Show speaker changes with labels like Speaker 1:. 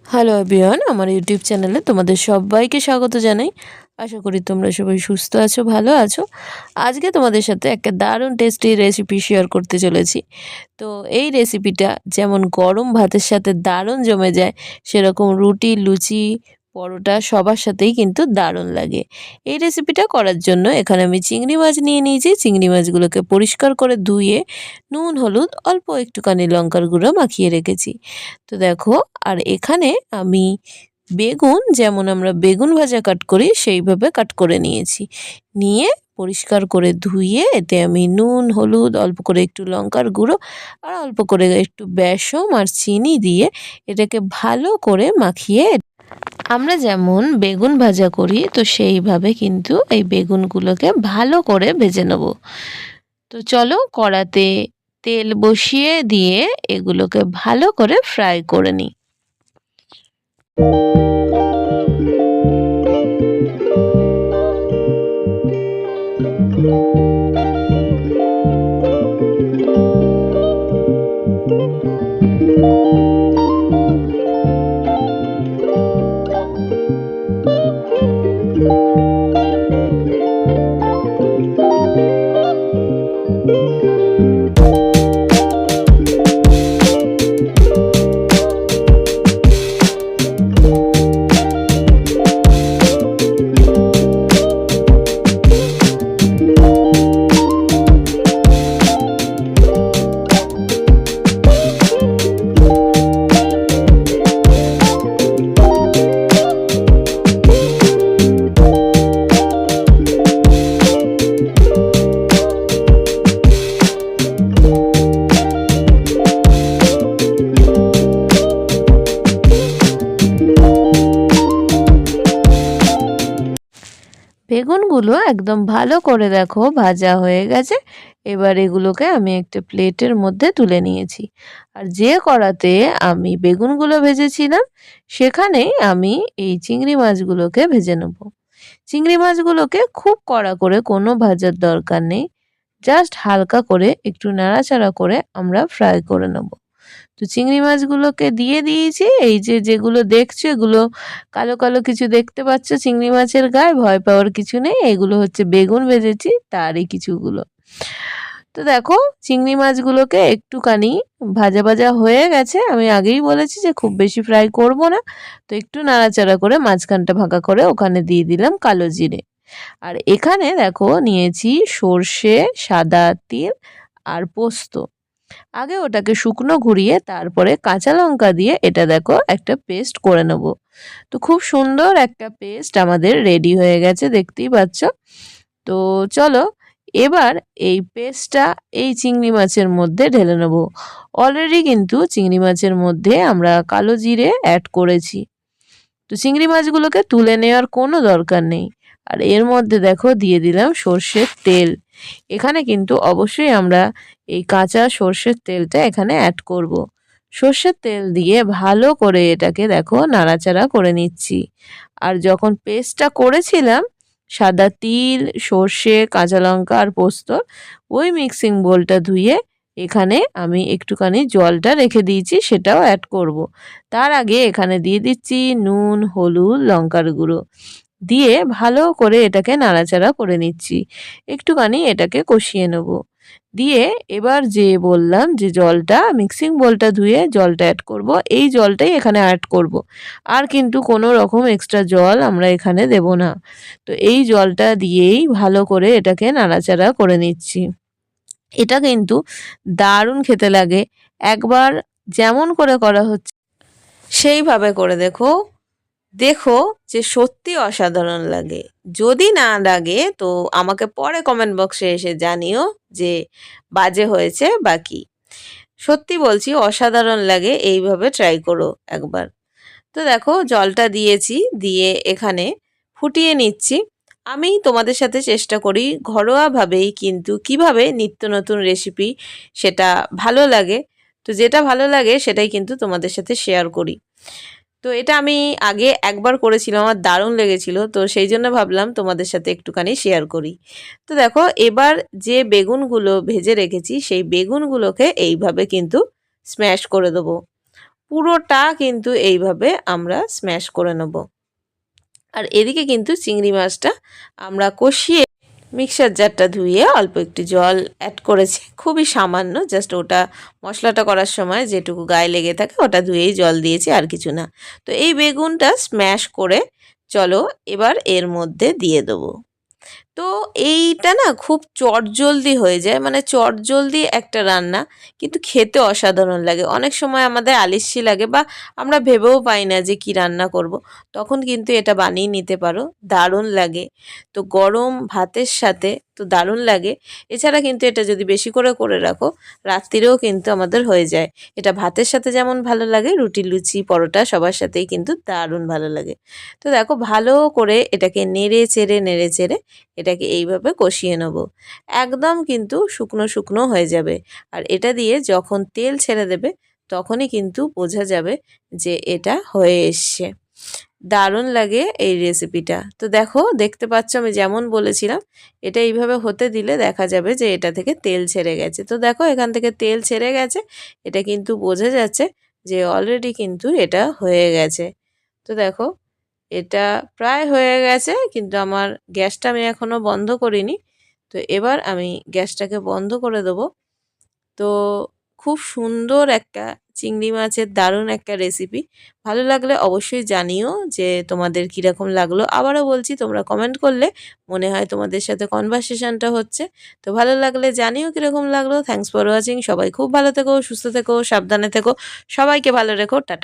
Speaker 1: Hello everyone, আমার YouTube চ্যানেলে তোমাদের সবাইকে স্বাগত জানাই। আশা করি তোমরা সবাই সুস্থ আছো, ভালো আছো। আজকে তোমাদের সাথে একটা দারুণ টেস্টি রেসিপি শেয়ার করতে চলেছি। তো এই রেসিপিটা যেমন গরম ভাতের সাথে দারুণ জমে যায়, সেরকম রুটি, লুচি, পরোটা সবার সাথেই কিন্তু দারুণ লাগে। এই রেসিপিটা করার জন্য এখানে আমি চিংড়ি মাছ নিয়ে নিয়েছি। চিংড়ি মাছগুলোকে পরিষ্কার করে ধুয়ে নুন, হলুদ, অল্প একটুখানি লঙ্কার গুঁড়ো মাখিয়ে রেখেছি। তো দেখো, আর এখানে আমি বেগুন, যেমন আমরা বেগুন ভাজা কাট করি সেইভাবে কাট করে নিয়েছি। নিয়ে পরিষ্কার করে ধুয়ে এতে আমি নুন, হলুদ, অল্প করে একটু লঙ্কার গুঁড়ো আর অল্প করে একটু বেসম আর চিনি দিয়ে এটাকে ভালো করে মাখিয়ে, আমরা যেমন বেগুন ভাজা করি তো সেইভাবে কিন্তু এই বেগুনগুলোকে ভালো করে ভেজে নেব। তো চলো, কড়াতে তেল বসিয়ে দিয়ে এগুলোকে ভালো করে ফ্রাই করে নিই। বেগুনগুলো একদম ভালো করে দেখো ভাজা হয়ে গেছে। এবার এগুলোকে আমি একটা প্লেটের মধ্যে তুলে নিয়েছি। আর যে কড়াতে আমি বেগুনগুলো ভেজেছিলাম সেখানেই আমি এই চিংড়ি মাছগুলোকে ভেজে নেব। চিংড়ি মাছগুলোকে খুব কড়া করে কোনো ভাজার দরকার নেই, জাস্ট হালকা করে একটু নাড়াচাড়া করে আমরা ফ্রাই করে নেব। তো চিংড়ি মাছগুলোকে দিয়ে দিয়েছি। এই যে যেগুলো দেখছো, এগুলো কালো কালো কিছু দেখতে পাচ্ছ চিংড়ি মাছের গায়ে, ভয় পাওয়ার কিছু নেই, এগুলো হচ্ছে বেগুন ভেজেছি তারই কিছুগুলো। তো দেখো, চিংড়ি মাছগুলোকে একটুখানি ভাজা ভাজা হয়ে গেছে। আমি আগেই বলেছি যে খুব বেশি ফ্রাই করব না। তো একটু নাড়াচাড়া করে মাঝখানটা ফাঁকা করে ওখানে দিয়ে দিলাম কালো জিরে। আর এখানে দেখো নিয়েছি সর্ষে, সাদা তিল আর পোস্ত। আগে ওটাকে শুকনো ঘুরিয়ে তারপরে কাঁচা লঙ্কা দিয়ে এটা দেখো একটা পেস্ট করে নেব। তো খুব সুন্দর একটা পেস্ট আমাদের রেডি হয়ে গেছে, দেখতেই পাচ্ছ। তো চলো, এবার এই পেস্টটা এই চিংড়ি মাছের মধ্যে ঢেলে নেব। অলরেডি কিন্তু চিংড়ি মাছের মধ্যে আমরা কালো জিরে অ্যাড করেছি। তো চিংড়ি মাছগুলোকে তুলে নেওয়ার কোনো দরকার নেই। আর এর মধ্যে দেখো দিয়ে দিলাম সর্ষের তেল। এখানে কিন্তু অবশ্যই আমরা এই কাঁচা সর্ষের তেলটা এখানে অ্যাড করব। সর্ষের তেল দিয়ে ভালো করে এটাকে দেখো নাড়াচাড়া করে নিচ্ছি। আর যখন পেস্টটা করেছিলাম সাদা তিল, সর্ষে, কাঁচা লঙ্কা আর পোস্ত, ওই মিক্সিং বোলটা ধুয়ে এখানে আমি একটুখানি জলটা রেখে দিয়েছি, সেটাও অ্যাড করব। তার আগে এখানে দিয়ে দিচ্ছি নুন, হলুদ, লঙ্কার গুঁড়ো দিয়ে ভালো করে এটাকে নাড়াচাড়া করে নিচ্ছি। একটুখানি এটাকে কষিয়ে নেব। দিয়ে এবার যে বললাম যে জলটা, মিক্সিং বোলটা ধুয়ে জলটা অ্যাড করব, এই জলটাই এখানে অ্যাড করব। আর কিন্তু কোনো রকম এক্সট্রা জল আমরা এখানে দেব না। তো এই জলটা দিয়েই ভালো করে এটাকে নাড়াচাড়া করে নিচ্ছি। এটা কিন্তু দারুণ খেতে লাগে। একবার যেমন করে করা হচ্ছে সেইভাবে করে দেখো, দেখো যে সত্যি অসাধারণ লাগে। যদি না লাগে তো আমাকে পরে কমেন্ট বক্সে এসে জানিও যে বাজে হয়েছে বা কি। সত্যি বলছি, অসাধারণ লাগে, এইভাবে ট্রাই করো একবার। তো দেখো জলটা দিয়েছি, দিয়ে এখানে ফুটিয়ে নিচ্ছি। আমি তোমাদের সাথে চেষ্টা করি ঘরোয়াভাবেই, কিন্তু কিভাবে নিত্য নতুন রেসিপি সেটা ভালো লাগে। তো যেটা ভালো লাগে সেটাই কিন্তু তোমাদের সাথে শেয়ার করি। তো এটা আমি আগে একবার করেছিলাম, আমার দারুণ লেগেছিল, তো সেই জন্য ভাবলাম তোমাদের সাথে একটুখানি শেয়ার করি। তো দেখো, এবার যে বেগুনগুলো ভেজে রেখেছি সেই বেগুনগুলোকে এইভাবে কিন্তু স্ম্যাশ করে দেবো। পুরোটা কিন্তু এইভাবে আমরা স্ম্যাশ করে নেব। আর এদিকে কিন্তু চিংড়ি মাছটা আমরা কষিয়ে মিক্সার জারটা ধুয়ে অল্প একটু জল অ্যাড করেছি, খুবই সামান্য, জাস্ট ওটা মশলাটা করার সময় যেটুকু গায়ে লেগে থাকে ওটা ধুয়েই জল দিয়েছি, আর কিছু না। তো এই বেগুনটা স্ম্যাশ করে চলো এবার এর মধ্যে দিয়ে দেবো। তো এইটা না খুব চটজলদি হয়ে যায়, মানে চটজলদি একটা রান্না, কিন্তু খেতে অসাধারণ লাগে। অনেক সময় আমাদের আলিস্যি লাগে বা আমরা ভেবেও পাই না যে কি রান্না করব, তখন কিন্তু এটা বানিয়ে নিতে পারো, দারুণ লাগে। তো গরম ভাতের সাথে তো দারুণ লাগে। এছাড়া কিন্তু এটা যদি বেশি করে করে রাখো রাত্রিরেও কিন্তু আমাদের হয়ে যায়। এটা ভাতের সাথে যেমন ভালো লাগে, রুটি লুচি পরোটা সবার সাথেই কিন্তু দারুণ ভালো লাগে। তো দেখো ভালো করে এটাকে নেড়ে চেড়ে এটাকে এইভাবে কষিয়ে নেব, একদম কিন্তু শুকনো শুকনো হয়ে যাবে। আর এটা দিয়ে যখন তেল ছেড়ে দেবে তখনই কিন্তু বোঝা যাবে যে এটা হয়ে এসছে। দারুণ লাগে এই রেসিপিটা। তো দেখো, দেখতে পাচ্ছ আমি যেমন বলেছিলাম এটা এইভাবে হতে দিলে দেখা যাবে যে এটা থেকে তেল ছেড়ে গেছে। তো দেখো এখান থেকে তেল ছেড়ে গেছে, এটা কিন্তু বোঝা যাচ্ছে যে অলরেডি কিন্তু এটা হয়ে গেছে। তো দেখো এটা প্রায় হয়ে গেছে, কিন্তু আমার গ্যাসটা আমি এখনও বন্ধ করিনি। তো এবার আমি গ্যাসটাকে বন্ধ করে দেবো। তো খুব সুন্দর একটা চিংড়ি মাছের দারুণ একটা রেসিপি। ভালো লাগলে অবশ্যই জানিও যে তোমাদের কীরকম লাগলো। আবারও বলছি, তোমরা কমেন্ট করলে মনে হয় তোমাদের সাথে কনভারসেশনটা হচ্ছে। তো ভালো লাগলে জানিও কীরকম লাগলো। Thanks for watching. সবাই খুব ভালো থেকো, সুস্থ থেকো, সাবধানে থেকো, সবাইকে ভালো রেখো। টাটা।